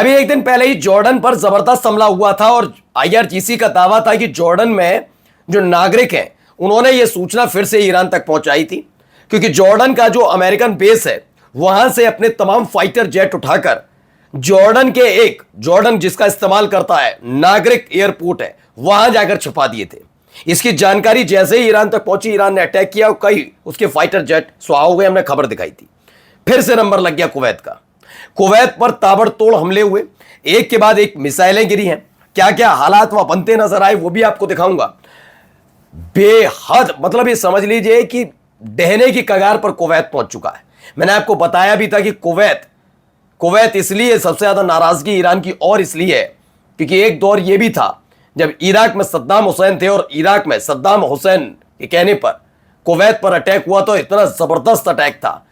अभी एक दिन पहले ही जॉर्डन पर जबरदस्त हमला हुआ था और आईआरजीसी का दावा था कि जॉर्डन में जो नागरिक हैं उन्होंने ये सूचना फिर से ईरान तक पहुंचाई थी, क्योंकि जॉर्डन का जो अमेरिकन बेस है वहां से अपने तमाम फाइटर जेट उठाकर जॉर्डन जिसका इस्तेमाल करता है नागरिक एयरपोर्ट है वहां जाकर छुपा दिए थे। इसकी जानकारी जैसे ही ईरान तक पहुंची, ईरान ने अटैक किया और कई उसके फाइटर जेट स्वाहा हो गए। हमने खबर दिखाई थी। फिर से नंबर लग गया कुवैत का। कुवैत पर ताबड़तोड़ हमले हुए, एक के बाद एक मिसाइलें गिरी हैं। क्या क्या हालात वहां बनते नजर आए वो भी आपको दिखाऊंगा। बेहद, मतलब ये समझ लीजिए कि डहने की कगार पर कुवैत पहुंच चुका है। मैंने आपको बताया भी था कि कुवैत इसलिए सबसे ज्यादा नाराजगी ईरान की और इसलिए है क्योंकि एक दौर यह भी था जब इराक में सद्दाम हुसैन थे और इराक में सद्दाम हुसैन के कहने पर कुवैत पर अटैक हुआ तो इतना जबरदस्त अटैक था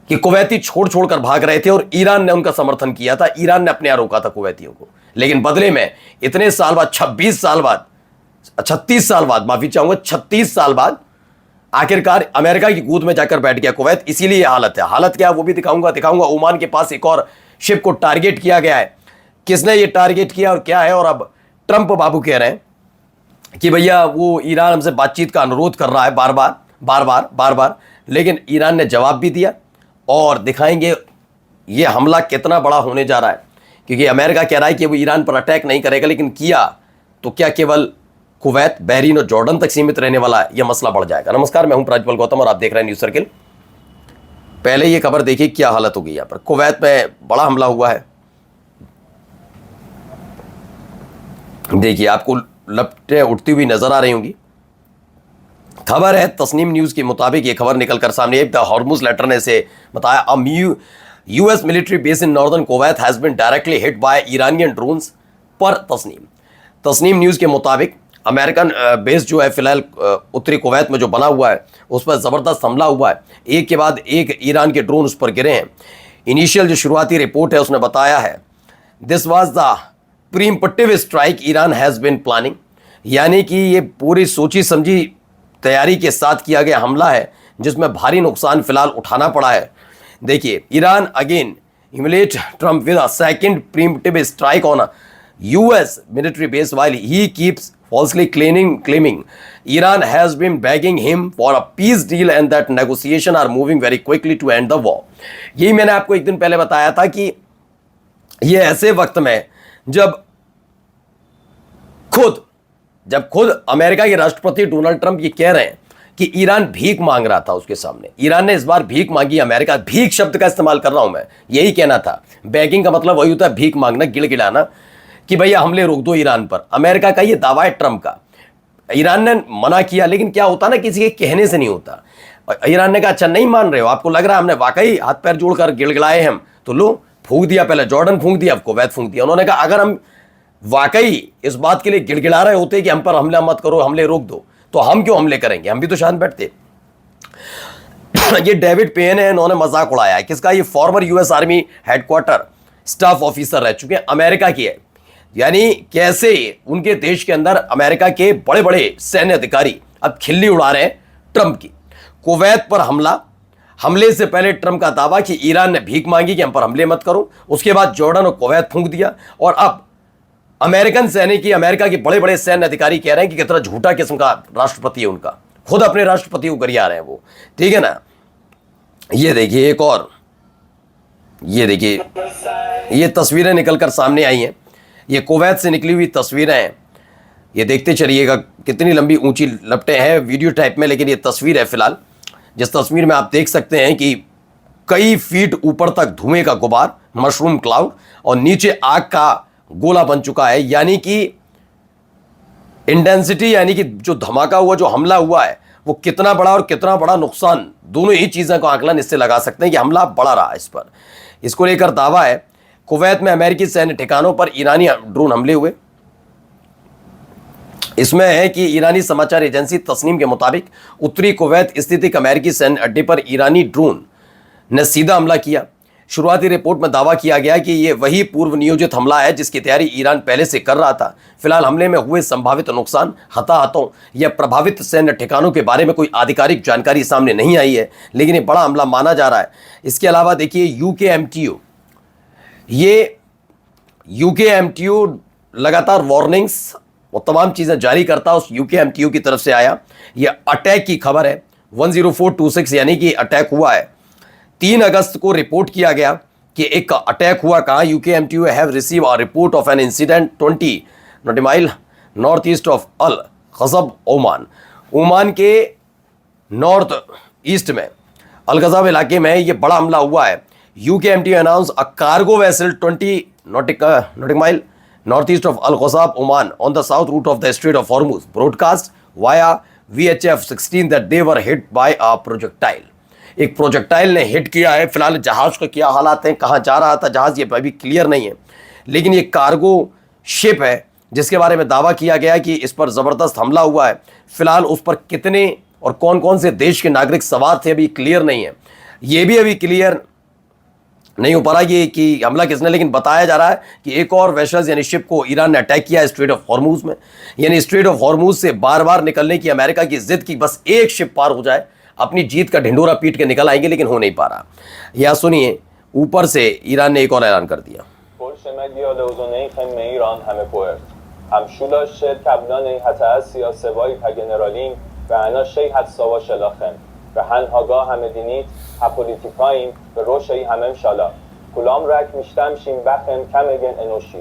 कि कुवैती छोड़ छोड़कर भाग रहे थे और ईरान ने उनका समर्थन किया था। ईरान ने अपने यहां रोका था कुवैतियों को, लेकिन बदले में इतने साल बाद 36 साल बाद आखिरकार अमेरिका की गोद में जाकर बैठ गया कुवैत। इसीलिए हालत है। हालत क्या है वो भी दिखाऊंगा। ओमान के पास एक और शिप को टारगेट किया गया है। किसने ये टारगेट किया और क्या है? और अब ट्रंप बाबू कह रहे हैं कि भैया वो ईरान हमसे बातचीत का अनुरोध कर रहा है बार बार, लेकिन ईरान ने जवाब भी दिया और दिखाएंगे ये हमला कितना बड़ा होने जा रहा है। क्योंकि अमेरिका कह रहा है कि वो ईरान पर अटैक नहीं करेगा, लेकिन किया तो क्या केवल कुवैत, बहरीन और जॉर्डन तक सीमित रहने वाला है? यह मसला बढ़ जाएगा। नमस्कार, मैं हूं प्रज्वल गौतम और आप देख रहे हैं न्यूज सर्किल। पहले ये खबर देखिए क्या हालत हो गई। यहां पर कुवैत में बड़ा हमला हुआ है। देखिए आपको लपटें उठती हुई नजर आ रही होंगी। खबर है तस्नीम न्यूज के मुताबिक, ये खबर निकलकर सामने द हॉर्मुज लेटर ने से बताया, US military base in northern Kuwait has been directly hit by Iranian drones पर तस्नीम न्यूज के मुताबिक अमेरिकन बेस जो है फिलहाल उत्तरी कुवैत में जो बना हुआ है उस पर ज़बरदस्त हमला हुआ है। एक के बाद एक ईरान के ड्रोन उस पर गिरे हैं। इनिशियल जो शुरुआती रिपोर्ट है उसने बताया है this was the preemptive strike Iran has been planning, यानी कि ये पूरी सोची समझी तैयारी के साथ किया गया हमला है जिसमें भारी नुकसान फिलहाल उठाना पड़ा है। देखिए, Iran again humiliate Trump with a second preemptive strike on US military base while he keeps falsely claiming Iran has been begging him for a peace deal and that negotiations are moving very quickly to end the war। यही मैंने आपको एक दिन पहले बताया था कि ये ऐसे वक्त में जब खुद अमेरिका के राष्ट्रपति डोनाल्ड ट्रंप ये कह रहे हैं कि ईरान भीख मांग रहा था उसके सामने। ईरान ने इस बार भीख मांगी। अमेरिका, भीख शब्द का इस्तेमाल कर रहा हूं मैं, यही कहना था। बैगिंग का मतलब वही होता है भीख मांगना, गिड़गिड़ाना कि भैया हमले रोक दो ईरान पर। अमेरिका का ये दावा है ट्रंप का। ईरान ने मना किया, लेकिन क्या होता ना, किसी के कहने से नहीं होता। ईरान ने कहा अच्छा नहीं मान रहे हो, आपको लग रहा है हमने वाकई हाथ पैर जोड़कर गिड़गिड़ाए हम, तो लो फूंक दिया। पहले जॉर्डन फूंक दिया, अब कुवैत फूंक दिया। उन्होंने कहा अगर हम वाकई इस बात के लिए गिड़गिड़ा रहे होते कि हम पर हमला मत करो, हमले रोक दो, तो हम क्यों हमले करेंगे? हम भी तो शांत बैठते। ये डेविड पेन है, इन्होंने मजाक उड़ाया है। किसका? ये former US army headquarter staff officer रह चुके हैं, अमेरिका की है। यानी कैसे उनके देश के अंदर अमेरिका के बड़े बड़े सैन्य अधिकारी अब खिल्ली उड़ा रहे हैं ट्रंप की। कुवैत पर हमले से पहले ट्रंप का दावा कि ईरान ने भीख मांगी कि हम पर हमले मत करो। उसके बाद जॉर्डन और कुवैत फूंक दिया और अब अमेरिका के बड़े बड़े सैन्य अधिकारी कह रहे हैं कि कितना झूठा किस्म का राष्ट्रपति है उनका। खुद अपने राष्ट्रपति को गरिया रहे हैं वो, ठीक है ना। ये देखिए एक और, ये देखिए ये तस्वीरें निकलकर सामने आई हैं। ये कुवैत से निकली हुई तस्वीरें हैं। ये देखते चलिएगा कितनी लंबी ऊंची लपटें हैं वीडियो टाइप में, लेकिन ये तस्वीर है फिलहाल, जिस तस्वीर में आप देख सकते हैं कि कई फीट ऊपर तक धुएं का गुबार, मशरूम क्लाउड, और नीचे आग का गोला बन चुका है। यानी कि इंटेंसिटी, यानी कि जो धमाका हुआ, जो हमला हुआ है वो कितना बड़ा और कितना बड़ा नुकसान, दोनों ही चीज़ों का आकलन इससे लगा सकते हैं कि हमला बड़ा रहा इस पर। इसको लेकर दावा है कुवैत में अमेरिकी सैन्य ठिकानों पर ईरानी ड्रोन हमले हुए। इसमें है कि ईरानी समाचार एजेंसी तस्नीम के मुताबिक उत्तरी कुवैत स्थित एक अमेरिकी सैन्य अड्डे पर ईरानी ड्रोन ने सीधा हमला किया। शुरुआती रिपोर्ट में दावा किया गया कि यह वही पूर्व नियोजित हमला है जिसकी तैयारी ईरान पहले से कर रहा था। फिलहाल हमले में हुए संभावित नुकसान, हताहतों या प्रभावित सैन्य ठिकानों के बारे में कोई आधिकारिक जानकारी सामने नहीं आई है, लेकिन ये बड़ा हमला माना जा रहा है। इसके अलावा देखिए यूकेएमटीओ, ये UKMTU लगातार वार्निंग्स और तमाम चीज़ें जारी करता उस UKMTU की तरफ से आया। यह अटैक की खबर है 10426, यानी कि अटैक हुआ है। 3 अगस्त को रिपोर्ट किया गया कि एक अटैक हुआ। कहाँ? UKMTU have receive a report of an incident 20 knot mile north east of Al Ghazab Oman. Oman के नॉर्थ ईस्ट में अल ग़ज़ब इलाके में यह बड़ा हमला हुआ है। UKMTU announce a cargo vessel 20 nautic mile northeast of Al Ghazab, Oman, on the south route of the Strait of Hormuz, broadcast via VHF-16 that they were hit by a projectile. एक projectile ने hit किया है। फिलहाल जहाज का क्या हालात हैं, कहाँ जा रहा था जहाज, ये अभी क्लियर नहीं है, लेकिन ये कार्गो शिप है जिसके बारे में दावा किया गया है कि इस पर ज़बरदस्त हमला हुआ है। फिलहाल उस पर कितने और कौन कौन से देश के नागरिक सवार थे अभी क्लियर नहीं है। ये भी अभी क्लियर नहीं हो पा रहा ये कि हमला किसने, लेकिन बताया जा रहा है कि एक और वेसल्स यानी शिप को ईरान ने अटैक किया है स्ट्रेट ऑफ हॉर्मूज में। यानी स्ट्रेट ऑफ हॉर्मूज से बार बार निकलने की अमेरिका की जिद की बस एक शिप पार हो जाए, अपनी जीत का ढिंडोरा पीट के निकल आएंगे, लेकिन हो नहीं पा रहा। या सुनिए, ऊपर से ईरान ने एक और ऐलान कर दिया। הפוליטיקאים בראשי הממשלה כולם רק משתמשים בכם כמגן אנושי.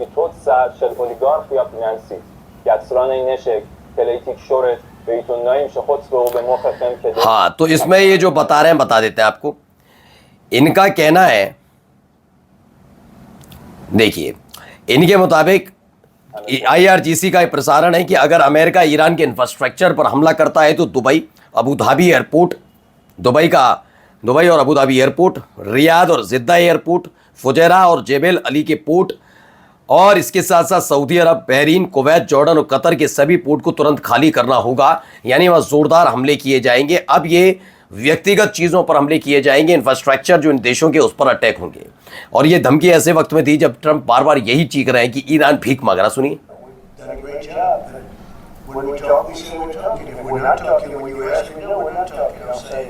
מתוצאה של אוליגרכיה פיננסית. יצרני नशक, כלי תקשורת ועיתונאים שחוצבו במוחכם כדי... हाँ, तो इसमें ये जो बता रहे हैं बता देते हैं आपको। इनका कहना है, देखिए, इनके मुताबिक IRGC का प्रसारण है कि अगर अमेरिका ईरान के इंफ्रास्ट्रक्चर पर हमला करता है तो Dubai, Abu Dhabi airport, Dubai और अबू धाबी एयरपोर्ट, रियाद और जिद्दा एयरपोर्ट, फुजैरा और जेबेल अली के पोर्ट, और इसके साथ साथ सऊदी अरब, बहरीन, कुवैत, जॉर्डन और कतर के सभी पोर्ट को तुरंत खाली करना होगा। यानी वहाँ ज़ोरदार हमले किए जाएंगे। अब ये व्यक्तिगत चीज़ों पर हमले किए जाएंगे, इंफ्रास्ट्रक्चर जो इन देशों के उस पर अटैक होंगे। और ये धमकी ऐसे वक्त में दी जब ट्रंप बार बार यही चीख रहे हैं कि ईरान भीख मांग रहा। सुनिए, when we talk, we say we're talking. If we're not talking, when you ask me, no, we're not talking. I'll say,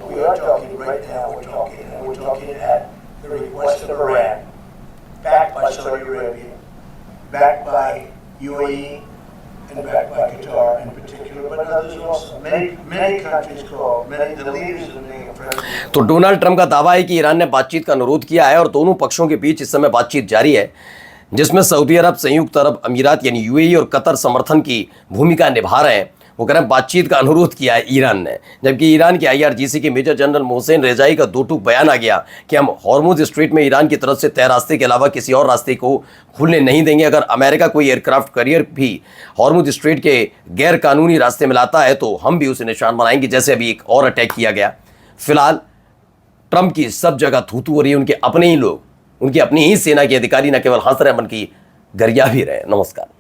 we are talking right now. We're talking, and we're talking at the request of Iran, backed by Saudi Arabia, backed by UAE, and backed by Qatar in particular, but others also. Many countries called, many the leaders of the president. तो Donald Trump का दावा है कि Iran ने बातचीत का अनुरोध किया है और दोनों पक्षों के बीच इस समय बातचीत जारी है, जिसमें सऊदी अरब, संयुक्त अरब अमीरात यानी UAE और कतर समर्थन की भूमिका निभा रहे हैं। वो कह रहे हैं बातचीत का अनुरोध किया है ईरान ने, जबकि ईरान के IRGC के मेजर जनरल मोहसेन रेजाई का दो टूक बयान आ गया कि हम हॉर्मुज स्ट्रेट में ईरान की तरफ से तय रास्ते के अलावा किसी और रास्ते को खुलने नहीं देंगे। अगर अमेरिका कोई एयरक्राफ्ट कैरियर भी हॉर्मुज स्ट्रेट के गैर कानूनी रास्ते में लाता है तो हम भी उसे निशान बनाएंगे, जैसे अभी एक और अटैक किया गया। फिलहाल ट्रंप की सब जगह थूथू हो रही है, उनके अपने ही लोग, उनकी अपनी ही सेना के अधिकारी न केवल हंस रहे, मन की गरिया भी रहे। नमस्कार।